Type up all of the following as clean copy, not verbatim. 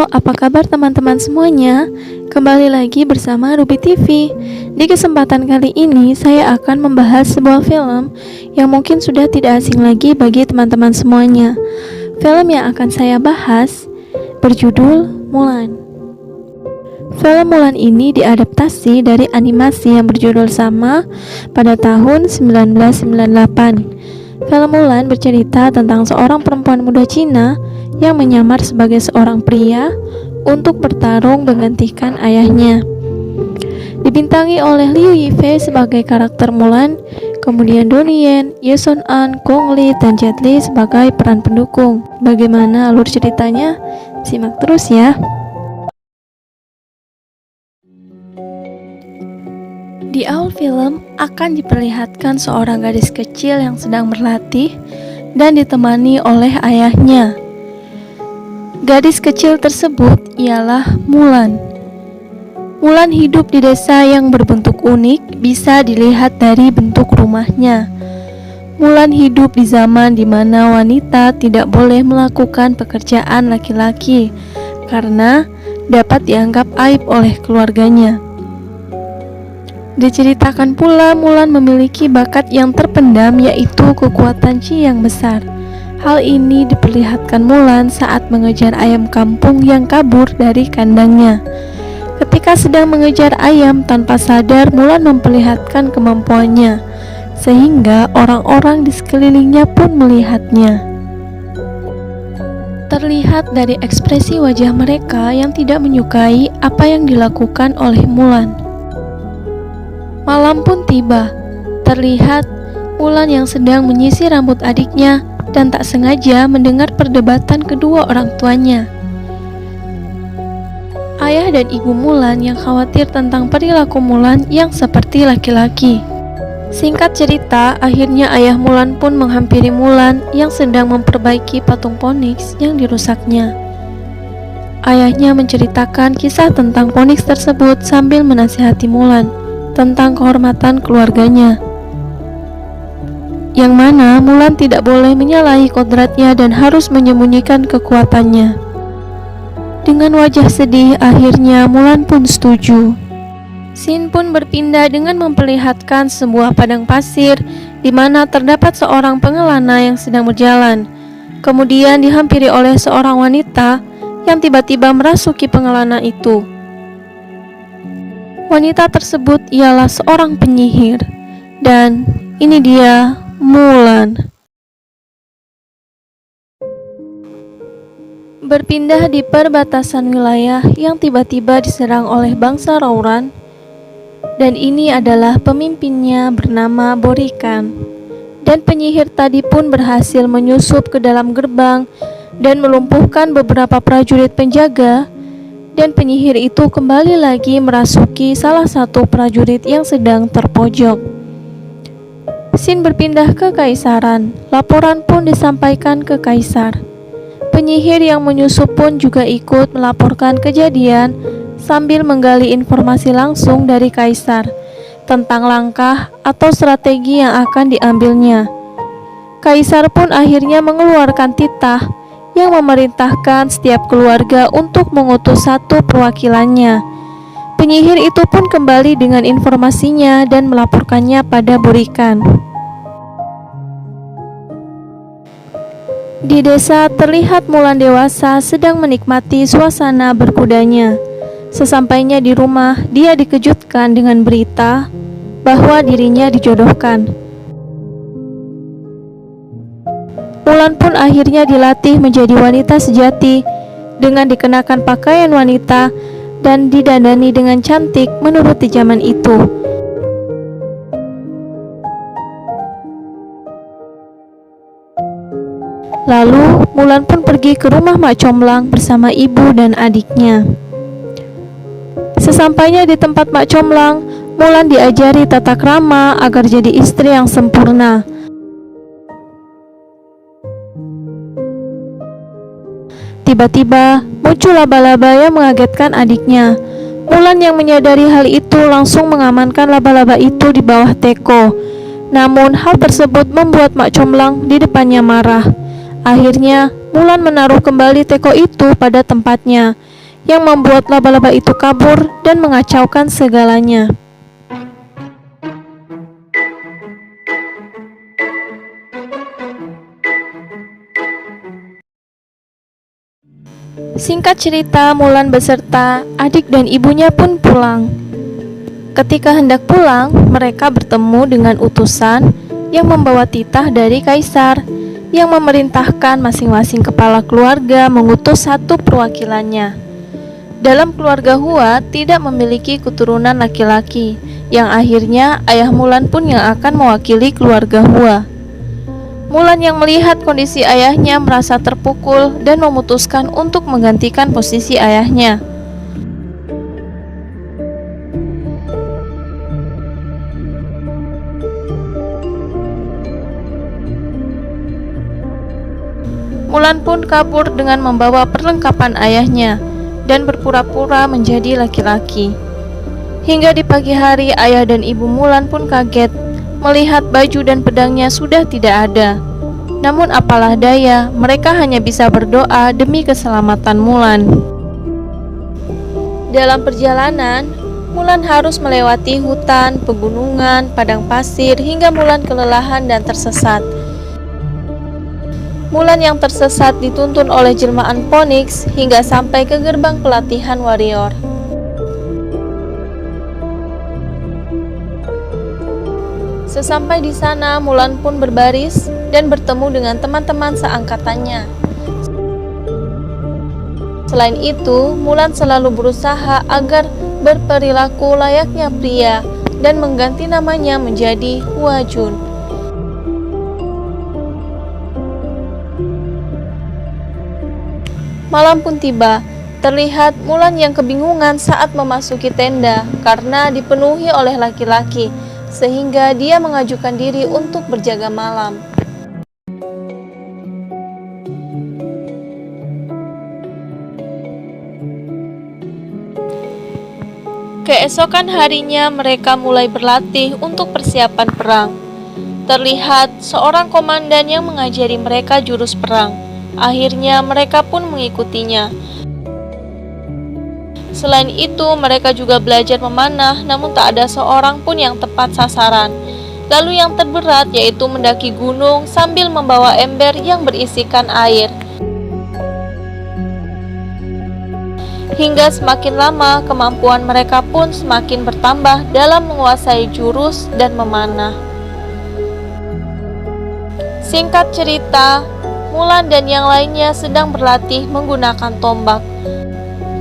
Halo, apa kabar teman-teman semuanya? Kembali lagi bersama Ruby TV. Di kesempatan kali ini, saya akan membahas sebuah film yang mungkin sudah tidak asing lagi bagi teman-teman semuanya. Film yang akan saya bahas berjudul Mulan. Film Mulan ini diadaptasi dari animasi yang berjudul sama pada tahun 1998. Film Mulan bercerita tentang seorang perempuan muda Cina yang menyamar sebagai seorang pria untuk bertarung menggantikan ayahnya. Dibintangi oleh Liu Yifei sebagai karakter Mulan, kemudian Donnie Yen, Ye Sun An, Gong Li, dan Jet Li sebagai peran pendukung. Bagaimana alur ceritanya? Simak terus ya. Di awal film akan diperlihatkan seorang gadis kecil yang sedang berlatih dan ditemani oleh ayahnya. Gadis kecil tersebut ialah Mulan. Mulan hidup di desa yang berbentuk unik, bisa dilihat dari bentuk rumahnya. Mulan hidup di zaman di mana wanita tidak boleh melakukan pekerjaan laki-laki karena dapat dianggap aib oleh keluarganya. Diceritakan pula Mulan memiliki bakat yang terpendam, yaitu kekuatan Qi yang besar. Hal ini diperlihatkan Mulan saat mengejar ayam kampung yang kabur dari kandangnya. Ketika sedang mengejar ayam, tanpa sadar Mulan memperlihatkan kemampuannya, sehingga orang-orang di sekelilingnya pun melihatnya. Terlihat dari ekspresi wajah mereka yang tidak menyukai apa yang dilakukan oleh Mulan. Malam pun tiba. Terlihat Mulan yang sedang menyisir rambut adiknya dan tak sengaja mendengar perdebatan kedua orang tuanya. Ayah dan ibu Mulan yang khawatir tentang perilaku Mulan yang seperti laki-laki. Singkat cerita, akhirnya ayah Mulan pun menghampiri Mulan yang sedang memperbaiki patung Phoenix yang dirusaknya. Ayahnya menceritakan kisah tentang Phoenix tersebut sambil menasihati Mulan tentang kehormatan keluarganya, yang mana Mulan tidak boleh menyalahi kodratnya dan harus menyembunyikan kekuatannya. Dengan wajah sedih, akhirnya Mulan pun setuju. Scene pun berpindah dengan memperlihatkan sebuah padang pasir di mana terdapat seorang pengelana yang sedang berjalan. Kemudian dihampiri oleh seorang wanita yang tiba-tiba merasuki pengelana itu. Wanita tersebut ialah seorang penyihir, dan ini dia Mulan. Berpindah di perbatasan wilayah yang tiba-tiba diserang oleh bangsa Rouran, dan ini adalah pemimpinnya bernama Borikan. Dan penyihir tadi pun berhasil menyusup ke dalam gerbang dan melumpuhkan beberapa prajurit penjaga. Dan penyihir itu kembali lagi merasuki salah satu prajurit yang sedang terpojok. Scene berpindah ke Kaisaran. Laporan pun disampaikan ke Kaisar. Penyihir yang menyusup pun juga ikut melaporkan kejadian sambil menggali informasi langsung dari Kaisar tentang langkah atau strategi yang akan diambilnya. Kaisar pun akhirnya mengeluarkan titah yang memerintahkan setiap keluarga untuk mengutus satu perwakilannya. Penyihir itu pun kembali dengan informasinya dan melaporkannya pada Borikan. Di desa terlihat Mulan dewasa sedang menikmati suasana berkudanya. Sesampainya di rumah, dia dikejutkan dengan berita bahwa dirinya dijodohkan. Mulan pun akhirnya dilatih menjadi wanita sejati dengan dikenakan pakaian wanita dan didandani dengan cantik menurut di zaman itu. Lalu Mulan pun pergi ke rumah Mak Comblang bersama ibu dan adiknya. Sesampainya di tempat Mak Comblang, Mulan diajari tata krama agar jadi istri yang sempurna. Tiba-tiba muncul laba-laba yang mengagetkan adiknya. Mulan yang menyadari hal itu langsung mengamankan laba-laba itu di bawah teko. Namun hal tersebut membuat Mak Comblang di depannya marah. Akhirnya Mulan menaruh kembali teko itu pada tempatnya, yang membuat laba-laba itu kabur dan mengacaukan segalanya. Singkat cerita, Mulan beserta adik dan ibunya pun pulang. Ketika hendak pulang, mereka bertemu dengan utusan yang membawa titah dari kaisar, yang memerintahkan masing-masing kepala keluarga mengutus satu perwakilannya. Dalam keluarga Hua tidak memiliki keturunan laki-laki, yang akhirnya ayah Mulan pun yang akan mewakili keluarga Hua. Mulan yang melihat kondisi ayahnya merasa terpukul dan memutuskan untuk menggantikan posisi ayahnya. Mulan pun kabur dengan membawa perlengkapan ayahnya dan berpura-pura menjadi laki-laki. Hingga di pagi hari, ayah dan ibu Mulan pun kaget melihat baju dan pedangnya sudah tidak ada. Namun apalah daya, mereka hanya bisa berdoa demi keselamatan Mulan. Dalam perjalanan, Mulan harus melewati hutan, pegunungan, padang pasir hingga Mulan kelelahan dan tersesat. Mulan yang tersesat dituntun oleh jelmaan Phoenix hingga sampai ke gerbang pelatihan warrior. Sesampai di sana, Mulan pun berbaris dan bertemu dengan teman-teman seangkatannya. Selain itu, Mulan selalu berusaha agar berperilaku layaknya pria dan mengganti namanya menjadi Hua Jun. Malam pun tiba. Terlihat Mulan yang kebingungan saat memasuki tenda karena dipenuhi oleh laki-laki, sehingga dia mengajukan diri untuk berjaga malam. Keesokan harinya mereka mulai berlatih untuk persiapan perang. Terlihat seorang komandan yang mengajari mereka jurus perang. Akhirnya mereka pun mengikutinya. Selain itu, mereka juga belajar memanah, namun tak ada seorang pun yang tepat sasaran. Lalu yang terberat yaitu mendaki gunung sambil membawa ember yang berisikan air. Hingga semakin lama, kemampuan mereka pun semakin bertambah dalam menguasai jurus dan memanah. Singkat cerita, Mulan dan yang lainnya sedang berlatih menggunakan tombak.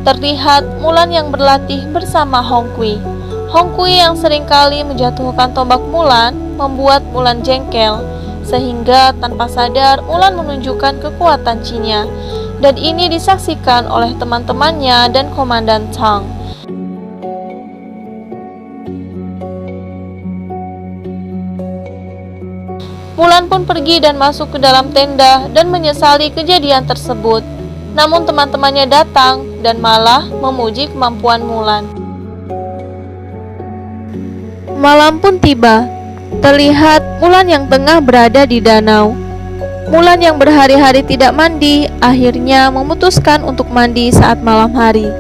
Terlihat Mulan yang berlatih bersama Hong Kui. Hong Kui yang seringkali menjatuhkan tombak Mulan membuat Mulan jengkel, sehingga tanpa sadar Mulan menunjukkan kekuatan Qi-nya, dan ini disaksikan oleh teman-temannya dan Komandan Tang. Mulan pun pergi dan masuk ke dalam tenda dan menyesali kejadian tersebut. Namun teman-temannya datang dan malah memuji kemampuan Mulan. Malam pun tiba. Terlihat Mulan yang tengah berada di danau. Mulan yang berhari-hari tidak mandi akhirnya memutuskan untuk mandi saat malam hari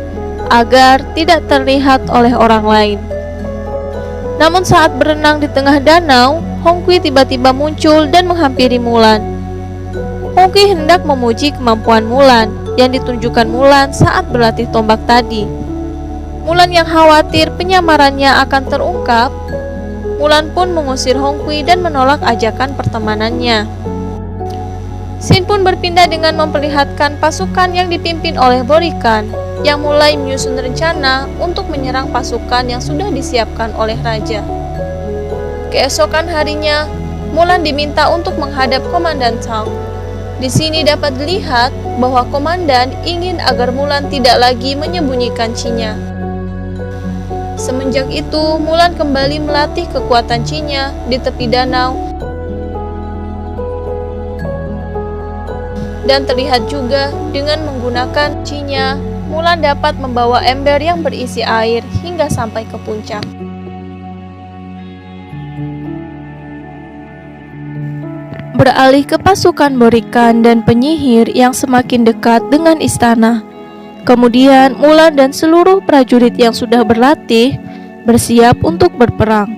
agar tidak terlihat oleh orang lain. Namun saat berenang di tengah danau, Hong Kui tiba-tiba muncul dan menghampiri Mulan. Hong Kui hendak memuji kemampuan Mulan yang ditunjukkan Mulan saat berlatih tombak tadi. Mulan yang khawatir penyamarannya akan terungkap, Mulan pun mengusir Hong Kui dan menolak ajakan pertemanannya. Xin pun berpindah dengan memperlihatkan pasukan yang dipimpin oleh Borikan yang mulai menyusun rencana untuk menyerang pasukan yang sudah disiapkan oleh raja. Keesokan harinya, Mulan diminta untuk menghadap Komandan Tang. Di sini dapat dilihat bahwa komandan ingin agar Mulan tidak lagi menyembunyikan Qi-nya. Semenjak itu, Mulan kembali melatih kekuatan Qi-nya di tepi danau. Dan terlihat juga dengan menggunakan Qi-nya, Mulan dapat membawa ember yang berisi air hingga sampai ke puncak. beralih ke pasukan Borikan dan penyihir yang semakin dekat dengan istana. Kemudian Mulan dan seluruh prajurit yang sudah berlatih bersiap untuk berperang.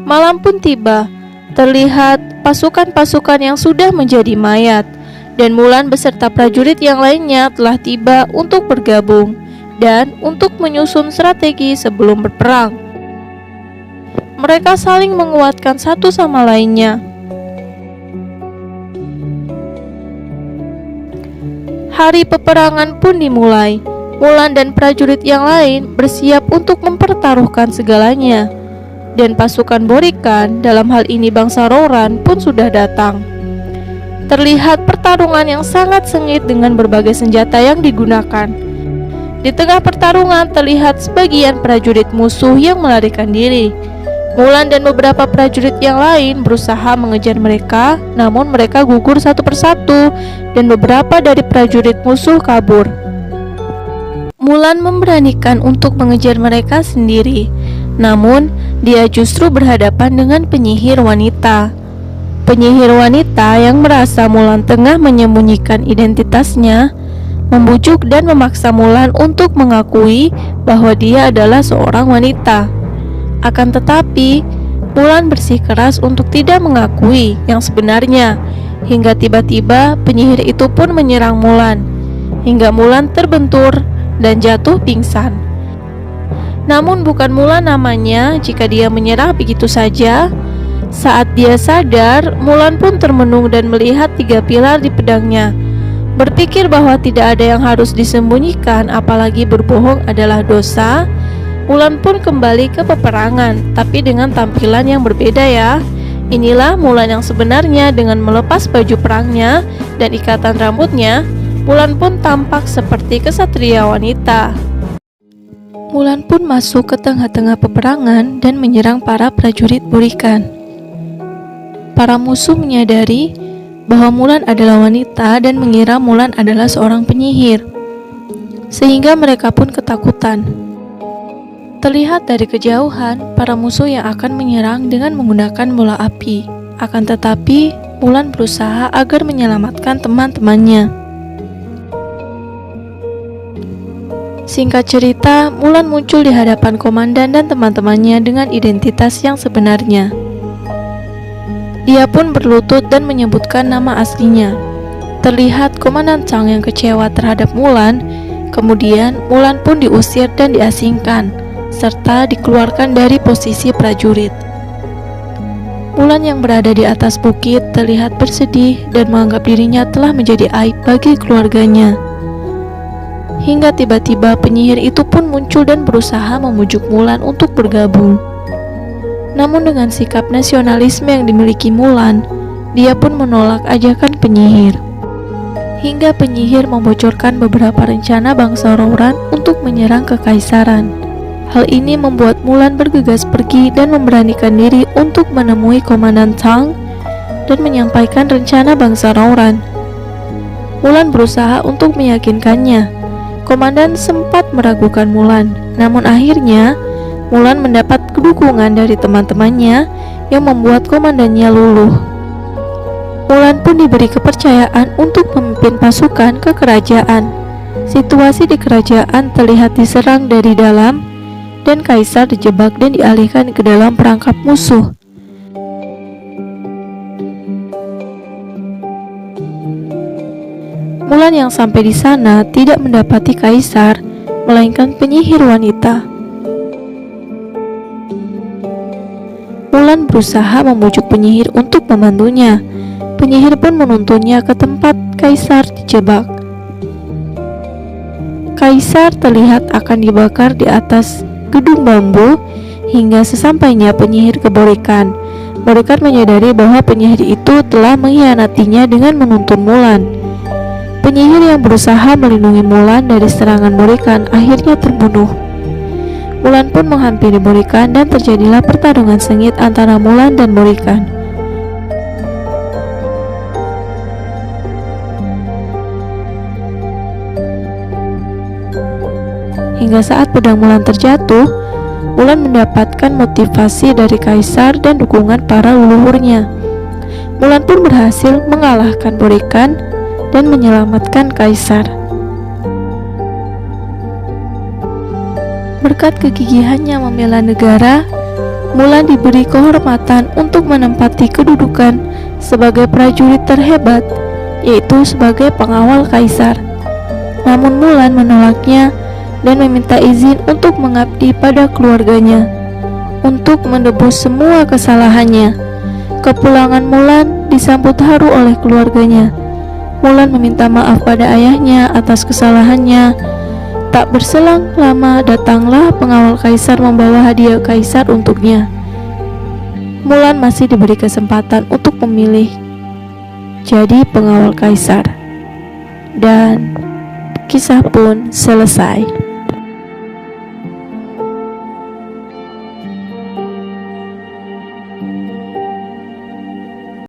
Malam pun tiba. Terlihat pasukan-pasukan yang sudah menjadi mayat, dan Mulan beserta prajurit yang lainnya telah tiba untuk bergabung dan untuk menyusun strategi sebelum berperang. Mereka saling menguatkan satu sama lainnya. Hari peperangan pun dimulai. Mulan dan prajurit yang lain bersiap untuk mempertaruhkan segalanya. Dan pasukan Borikan, dalam hal ini bangsa Rouran, pun sudah datang. Terlihat pertarungan yang sangat sengit dengan berbagai senjata yang digunakan. Di tengah pertarungan terlihat sebagian prajurit musuh yang melarikan diri. Mulan dan beberapa prajurit yang lain berusaha mengejar mereka, namun mereka gugur satu persatu dan beberapa dari prajurit musuh kabur. Mulan memberanikan untuk mengejar mereka sendiri, namun dia justru berhadapan dengan penyihir wanita. Penyihir wanita yang merasa Mulan tengah menyembunyikan identitasnya membujuk dan memaksa Mulan untuk mengakui bahwa dia adalah seorang wanita. Akan tetapi, Mulan bersikeras untuk tidak mengakui yang sebenarnya, hingga tiba-tiba penyihir itu pun menyerang Mulan, hingga Mulan terbentur dan jatuh pingsan. Namun bukan Mulan namanya jika dia menyerah begitu saja. Saat dia sadar, Mulan pun termenung dan melihat 3 pilar di pedangnya. Berpikir bahwa tidak ada yang harus disembunyikan, apalagi berbohong adalah dosa, Mulan pun kembali ke peperangan, tapi dengan tampilan yang berbeda ya. Inilah Mulan yang sebenarnya. Dengan melepas baju perangnya dan ikatan rambutnya, Mulan pun tampak seperti kesatria wanita. Mulan pun masuk ke tengah-tengah peperangan dan menyerang para prajurit Borikan. Para musuh menyadari bahwa Mulan adalah wanita dan mengira Mulan adalah seorang penyihir, sehingga mereka pun ketakutan. Terlihat dari kejauhan para musuh yang akan menyerang dengan menggunakan bola api. Akan tetapi, Mulan berusaha agar menyelamatkan teman-temannya. Singkat cerita, Mulan muncul di hadapan komandan dan teman-temannya dengan identitas yang sebenarnya. Dia pun berlutut dan menyebutkan nama aslinya. Terlihat Komandan Chang yang kecewa terhadap Mulan. Kemudian Mulan pun diusir dan diasingkan, serta dikeluarkan dari posisi prajurit. Mulan yang berada di atas bukit terlihat bersedih dan menganggap dirinya telah menjadi aib bagi keluarganya. Hingga tiba-tiba penyihir itu pun muncul dan berusaha memujuk Mulan untuk bergabung. Namun dengan sikap nasionalisme yang dimiliki Mulan, dia pun menolak ajakan penyihir. Hingga penyihir membocorkan beberapa rencana bangsa Rouran untuk menyerang kekaisaran. Hal ini membuat Mulan bergegas pergi dan memberanikan diri untuk menemui Komandan Chang dan menyampaikan rencana bangsa Rouran. Mulan berusaha untuk meyakinkannya. Komandan sempat meragukan Mulan, namun akhirnya Mulan mendapat dukungan dari teman-temannya yang membuat komandannya luluh. Mulan pun diberi kepercayaan untuk memimpin pasukan ke kerajaan. Situasi di kerajaan terlihat diserang dari dalam, dan kaisar dijebak dan dialihkan ke dalam perangkap musuh. Mulan yang sampai di sana tidak mendapati kaisar, melainkan penyihir wanita. Mulan berusaha membujuk penyihir untuk membantunya. Penyihir pun menuntunnya ke tempat kaisar dijebak. Kaisar terlihat akan dibakar di atas gedung bambu hingga sesampainya penyihir ke Borikan. Borikan menyadari bahwa penyihir itu telah mengkhianatinya dengan menuntun Mulan. Penyihir yang berusaha melindungi Mulan dari serangan Borikan akhirnya terbunuh. Mulan pun menghampiri Borikan dan terjadilah pertarungan sengit antara Mulan dan Borikan. Hingga saat pedang Mulan terjatuh, Mulan mendapatkan motivasi dari kaisar dan dukungan para leluhurnya. Mulan pun berhasil mengalahkan Borikan dan menyelamatkan kaisar. Berkat kegigihannya membela negara, Mulan diberi kehormatan untuk menempati kedudukan sebagai prajurit terhebat, yaitu sebagai pengawal kaisar. Namun Mulan menolaknya dan meminta izin untuk mengabdi pada keluarganya, untuk menebus semua kesalahannya. Kepulangan Mulan disambut haru oleh keluarganya. Mulan meminta maaf pada ayahnya atas kesalahannya. Tak berselang lama datanglah pengawal kaisar membawa hadiah kaisar untuknya. Mulan masih diberi kesempatan untuk memilih jadi pengawal kaisar. Dan kisah pun selesai.